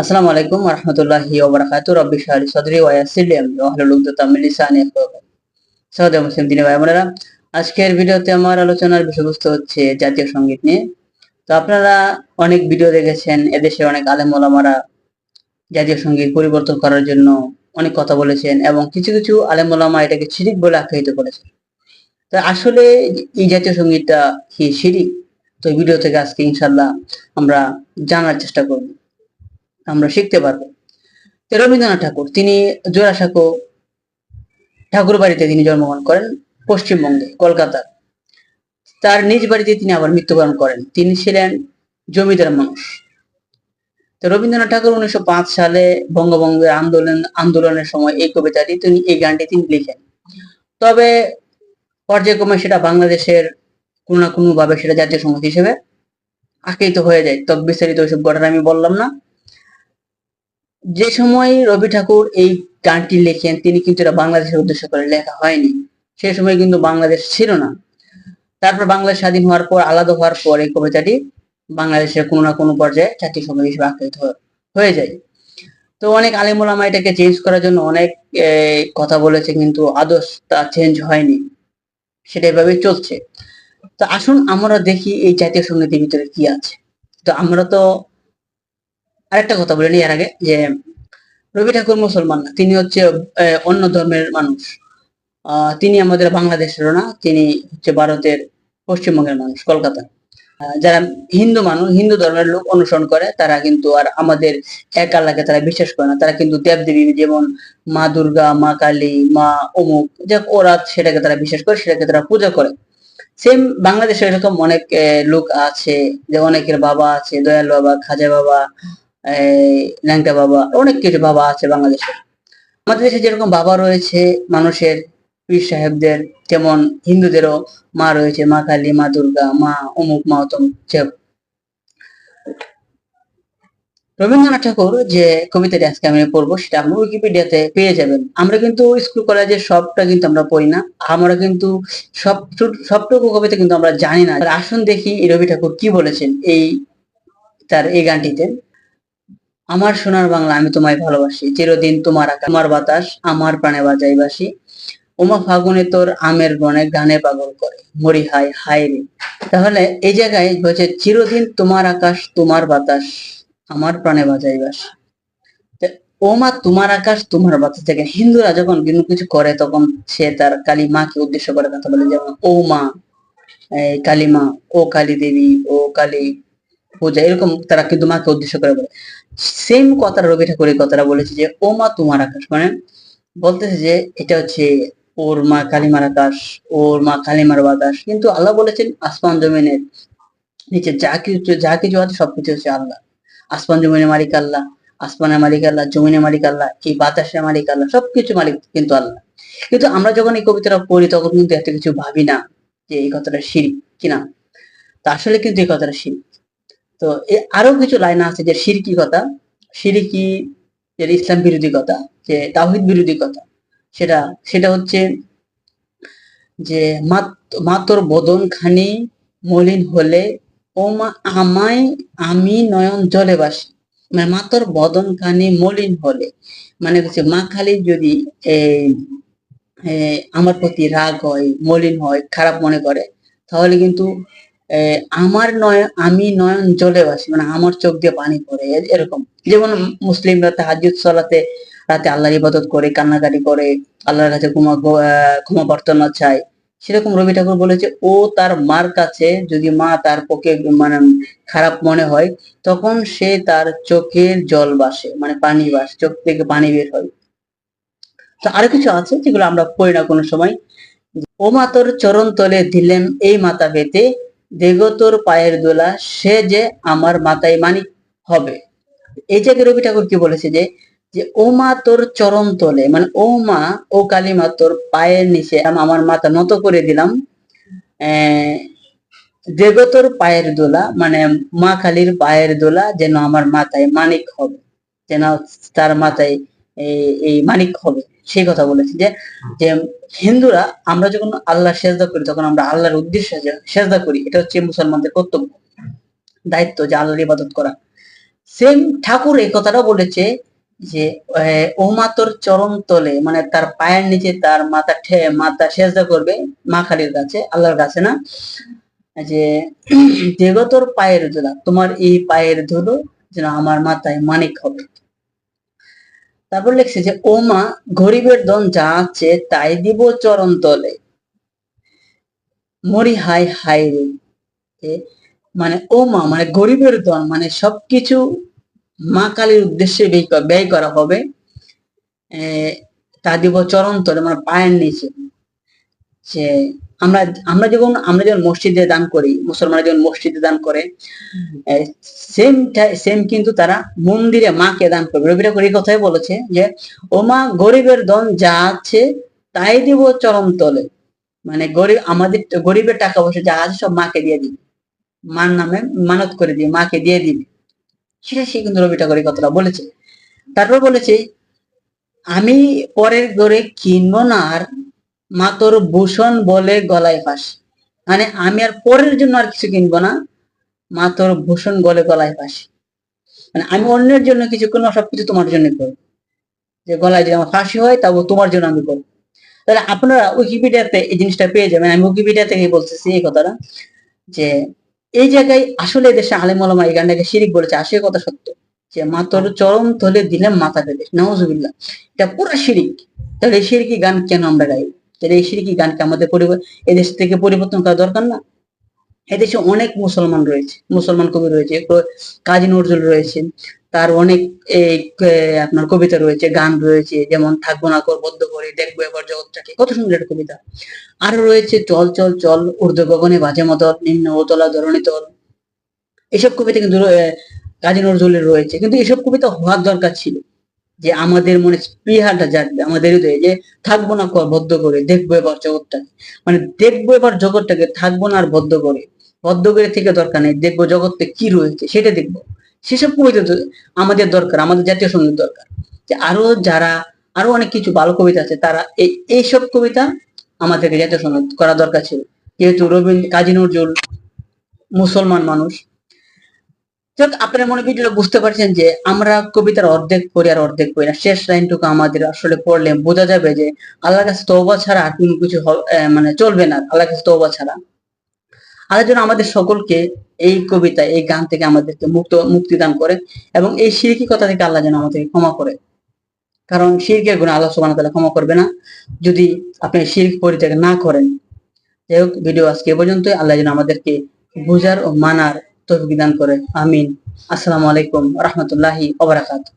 আসসালামু আলাইকুম ওয়া রাহমাতুল্লাহি ওয়া বারাকাতুহু। রাব্বি ইশরাহ লি সাদরি ওয়া ইয়াসসির লি আমরি ওয়াহলুল উকদাতাম মিন লিসানি ইয়াফকাহু কওলি। শ্রদ্ধেয় মুসলিম দিনী ভাই বোনেরা, আজকের ভিডিওতে আমার আলোচনার বিষয়বস্তু হচ্ছে জাতীয় সঙ্গীত নিয়ে। তো আপনারা অনেক ভিডিও দেখেছেন, এদেশে অনেক আলেম ওলামারা জাতীয় সঙ্গীত পরিবর্তন করার জন্য অনেক কথা বলেছেন এবং কিছু কিছু আলেম ওলামা এটাকে শিরিক বলে আখ্যায়িত করেছেন। তো আসলে এই জাতীয় সঙ্গীতটা কি শিরিক? তো এই ভিডিও থেকে আজকে ইনশাআল্লাহ আমরা জানার চেষ্টা করব, আমরা শিখতে পারবো। রবীন্দ্রনাথ ঠাকুর তিনি জোড়াসাঁকো ঠাকুর বাড়িতে তিনি জন্মগ্রহণ করেন, পশ্চিমবঙ্গে কলকাতা। তার নিজ বাড়িতে তিনি আবার মৃত্যুবরণ করেন। তিনি ছিলেন জমিদার মানুষ। তো রবীন্দ্রনাথ ঠাকুর 1905 সালে বঙ্গভঙ্গের আন্দোলনের সময় এই কবিতাটি এই গানটি তিনি লিখেন। তবে পর্যায়ক্রমে সেটা বাংলাদেশের কোনো না কোনো ভাবে সেটা জাতীয় সঙ্গীত হিসেবে আখ্যায়িত হয়ে যায়। তবে বিস্তারিত ওইসব ঘটনা আমি বললাম না। যে সময় রবি ঠাকুর এই গানটি লেখেন তিনি কিন্তু এটা বাংলাদেশের উদ্দেশ্য করে লেখা হয়নি। সেই সময় কিন্তু বাংলাদেশ ছিল না। তারপর বাংলাদেশ স্বাধীন হওয়ার পর, আলাদা হওয়ার পর এই কবিতাটি বাংলাদেশের কোনো না কোনো পর্যায়ে জাতীয় সঙ্গীত হিসেবে আখ্যায়িত হয়ে যায়। তো অনেক আলেম ওলামা এটাকে চেঞ্জ করার জন্য অনেক কথা বলেছে, কিন্তু আদর্শ তা চেঞ্জ হয়নি, সেটা এভাবেই চলছে। তো আসুন আমরা দেখি এই জাতীয় সঙ্গীতের ভিতরে কি আছে। তো আমরা তো আরেকটা কথা বলে নিই এর আগে, যে রবি ঠাকুর মুসলমান না, তিনি হচ্ছে অন্য ধর্মের মানুষ। তিনি আমাদের বাংলাদেশেরও না, তিনি হচ্ছে ভারতের পশ্চিমবঙ্গের মানুষ, কলকাতা। যারা হিন্দু মানুষ, হিন্দু ধর্মের লোক অনুসরণ করে, তারা কিন্তু আর আমাদের এক আল্লাহকে তারা বিশ্বাস করে না। তারা কিন্তু দেবদেবী, যেমন মা দুর্গা, মা কালী, মা অমুক, যাক ওরা সেটাকে তারা বিশ্বাস করে, সেটাকে তারা পূজা করে। সেম বাংলাদেশে এরকম অনেক লোক আছে, যে অনেকের বাবা আছে দয়াল বাবা, খাজা বাবা, ল্যাংটা বাবা, অনেক কিছু বাবা আছে বাংলাদেশে। আমাদের দেশে যেরকম বাবা রয়েছে মানুষের, পীর সাহেবদের, যেমন হিন্দুদেরও মা রয়েছে, মা কালী, মা দুর্গা, মা অমুক, মা তমুক। রবীন্দ্রনাথ ঠাকুর যে কবিতাটি আজকে আমি পড়বো সেটা আপনি উইকিপিডিয়াতে পেয়ে যাবেন। আমরা কিন্তু স্কুল কলেজে সবটা কিন্তু আমরা পড়ি না, আমরা কিন্তু সবটুকু কবিতা কিন্তু আমরা জানি না। আসুন দেখি রবি ঠাকুর কি বলেছেন তার এই গানটিতে। আমার সোনার বাংলা আমি তোমায় ভালোবাসি, চিরদিন তোমার আকাশ তোমার বাতাস আমার প্রাণে বাজাই বাসি, ওমা ফাগুনে তোর আমের বনে গানে পাগল করে মরি হায় হায় রে। তাহলে এই জায়গায় বলছে চিরদিন তোমার আকাশ তোমার বাতাস আমার প্রাণে বাজাই বাসি। ওমা তোমার আকাশ তোমার বাতাস থেকে হিন্দুরা যখন কোনো কিছু করে তখন সে তার কালী মাকে উদ্দেশ্য করে কথা বলে, যেমন ও মা, কালী মা, ও কালী দেবী, ও কালী পূজা, এরকম তারা কিন্তু মাকে উদ্দেশ্য করে বলে। সেম কথা রবি ঠাকুর এই কথাটা বলেছে যে ও মা তোমার আকাশ, মানে বলতেছে যে এটা হচ্ছে ওর মা কালিমার আকাশ, ওর মা কালিমার বাতাস। কিন্তু আল্লাহ বলেছেন আসমান জমিনের নিচে যা কিছু আছে সবকিছু হচ্ছে আল্লাহ। আসমান জমিনের মালিক আল্লাহ, আসমানের মালিক আল্লাহ, জমিনের মালিক আল্লাহ, এই বাতাসের মালিক আল্লাহ, সবকিছু মালিক কিন্তু আল্লাহ। কিন্তু আমরা যখন এই কবিতাটা পড়ি তখন কিন্তু এত কিছু ভাবি না যে এই কথাটা শিরক কিনা। তা আসলে কিন্তু এই কথাটা শিরক। তো আরো কিছু লাইন আছে যে শিরকি কথা, শিরকি, যে ইসলাম বিরোধী কথা, যে তাওহীদ বিরোধী কথা। সেটা সেটা হচ্ছে যে মা তোর বদন খানি মলিন হলে, ও মা আমায় আমি নয়ন জলে বাসি। মানে মা তোর বদন খানি মলিন হলে, মানে হচ্ছে মা খালি যদি আমার প্রতি রাগ হয়, মলিন হয়, খারাপ মনে করে, তাহলে কিন্তু আমি নয়ন জলে ভাসি, মানে আমার চোখ দিয়ে পানি পড়ে, এরকম। যেমন মুসলিমরা তাহাজ্জুদ সালাতে রাতে আল্লাহর ইবাদত করে, কান্নাকাটি করে, আল্লাহর কাছে ক্ষমা প্রার্থনা চায়। সেরকম রবি ঠাকুর বলেছে ও তার মার কাছে যদি মা তার পক্ষে মানে খারাপ মনে হয়, তখন সে তার চোখের জল বাসে, মানে পানি বাসে, চোখ থেকে পানি বের হয়। তো আরো কিছু আছে যেগুলো আমরা পড়ি না কোনো সময়। ও মা তোর চরণ তলে দিলেম এই মাথা পেতে, দেগো তোর পায়ের দোলা সে যে আমার মাথায় মানিক হবে। এই জায়গায় রবি ঠাকুর কি বলেছে যে যে ও মা তোর চরণ তলে, মানে ও মা, ও কালী মা তোর পায়ের নিচে আমার মাথা নত করে দিলাম, দেগো তোর পায়ের দোলা, মানে মা কালীর পায়ের দোলা যেন আমার মাথায় মানিক হবে, যেন তার মাথায় এই মানিক হবে, সেই কথা বলেছে। যে যে হিন্দুরা আমরা যখন আল্লাহ সেজদা করি তখন আমরা আল্লাহর উদ্দেশ্যে সেজদা করি, এটা হচ্ছে মুসলমানদের কর্তব্য, দায়িত্ব, যে আল্লাহর ইবাদত করা। সেম ঠাকুর এই কথাটা বলেছে যে ও মা তোর চরণ তলে, মানে তার পায়ের নিচে তার মাথা সেজদা করবে মা কালীর কাছে, আল্লাহর কাছে না, যে দেব তোর পায়ের ধুলা, তোমার এই পায়ের ধুলো যেন আমার মাথায় মানিক হবে। তারপর লিখছে যে ও মা গরিবের ধন যা আছে তাই দিব চরণ তলে, মরি হাই হাই রে। মানে ও মা মানে গরিবের ধন মানে সবকিছু মা কালীর উদ্দেশ্যে ব্যয় করা হবে, তা দিব চরণ তলে মানে পায়ের নিচে। যে আমরা আমরা যখন মসজিদে দান করি, মুসলমানরা যখন মসজিদে দান করে, সেম সেম কিন্তু তারা মন্দিরে মাকে দান করবে। রবি ঠাকুর এই কথাই বলেছে যে ও মা গরিবের ধন যা আছে তাই দিব চরণ তলে, মানে গরিবের টাকা পয়সা যা আছে সব মাকে দিয়ে দিবে, মার নামে মানত করে দিয়ে মাকে দিয়ে দিবে। সেটা সে কিন্তু রবি ঠাকুর এই কথাটা বলেছে। তারপর বলেছে আমি পরের ঘরে কিনবো না আর, মা তোর ভূষণ বলে গলায় ফাঁসি, মানে আমি আর পরের জন্য আর কিছু কিনবো না, মা তোর ভূষণ বলে গলায় ফাঁসি, মানে আমি অন্যের জন্য কিছু করবো, সবকিছু তোমার জন্য করবো, যে গলায় যদি আমার ফাঁসি হয় তাও তোমার জন্য আমি করবো। তাহলে আপনারা উইকিপিডিয়াতে এই জিনিসটা পেয়ে যাবেন, আমি উইকিপিডিয়া থেকে বলতেছি এই কথাটা, যে এই জায়গায় আসলে দেশে আলেম ওলামা এই গানটাকে শিরিক বলেছে, আসলে কথা সত্য, যে মা তোর চরম তলে দিলাম মাথা পেতে, নাউজুবিল্লাহ, এটা পুরো শিরিক। তাহলে এই শিরকি গান কেন আমরা গাই? তাহলে এই শিরকি গানকে আমাদের এদেশ থেকে পরিবর্তন করা দরকার না? এদেশে অনেক মুসলমান রয়েছে, মুসলমান কবি রয়েছে, কাজী নজরুল রয়েছে, তার অনেক আপনার কবিতা রয়েছে, গান রয়েছে, যেমন থাকবো না কর বদ্ধ করে, দেখবো এবার জগৎটাকে, কত সুন্দর একটা কবিতা। আরো রয়েছে চল চল চল, ঊর্ধ্ব গগনে বাজে মদর, নিম্ন ওতলা ধরণী তল, এসব কবিতা কিন্তু কাজী নজরুলের রয়েছে। কিন্তু এসব কবিতা হওয়ার দরকার ছিল, যে আমাদের মনে স্পৃহাটা জাগবে আমাদের হৃদয়ে, যে থাকবো না কর বদ্ধ করে, দেখবো এবার জগৎটাকে, মানে দেখবো এবার জগৎটাকে, থাকবো না আর বদ্ধ করে থেকে দরকার নেই, দেখবো জগৎটা কি রয়েছে সেটা দেখবো। সেসব কবিতা আমাদের দরকার, আমাদের জাতীয় সঙ্গীত দরকার। যে আরো অনেক কিছু ভালো কবিতা আছে, তারা এইসব কবিতা আমাদেরকে জাতীয় সঙ্গীত করা দরকার ছিল, যেহেতু কাজী নজরুল মুসলমান মানুষ। আপনারা মনে ভিডিওটা বুঝতে পারছেন যে আমরা কবিতার অর্ধেক পড়ি আর অর্ধেক পড়ি না, শেষ লাইনটুকু আমাদের আসলে পড়লে বোঝা যাবে যে আল্লাহর কাছে তওবা ছাড়া আর কোনো কিছু মানে চলবে না, আল্লাহর কাছে তওবা ছাড়া। আল্লাহ যেন আমাদের সকলকে এই কবিতা এই গান থেকে আমাদেরকে মুক্তি দান করে, এবং এই শিরকি কথা থেকে আল্লাহ যেন আমাদেরকে ক্ষমা করে, কারণ শিরকের গুনাহ আল্লাহ সুবহানাহু ওয়া তাআলা ক্ষমা করবে না যদি আপনি শিরক পরিত্যাগ না করেন। যাই হোক, ভিডিও আজকে এ পর্যন্তই। আল্লাহ যেন আমাদেরকে বুঝার ও মানার তৌফিক দান করে, আমিন। আসসালামু আলাইকুম ওয়া রাহমাতুল্লাহি ওয়া বারাকাতুহু।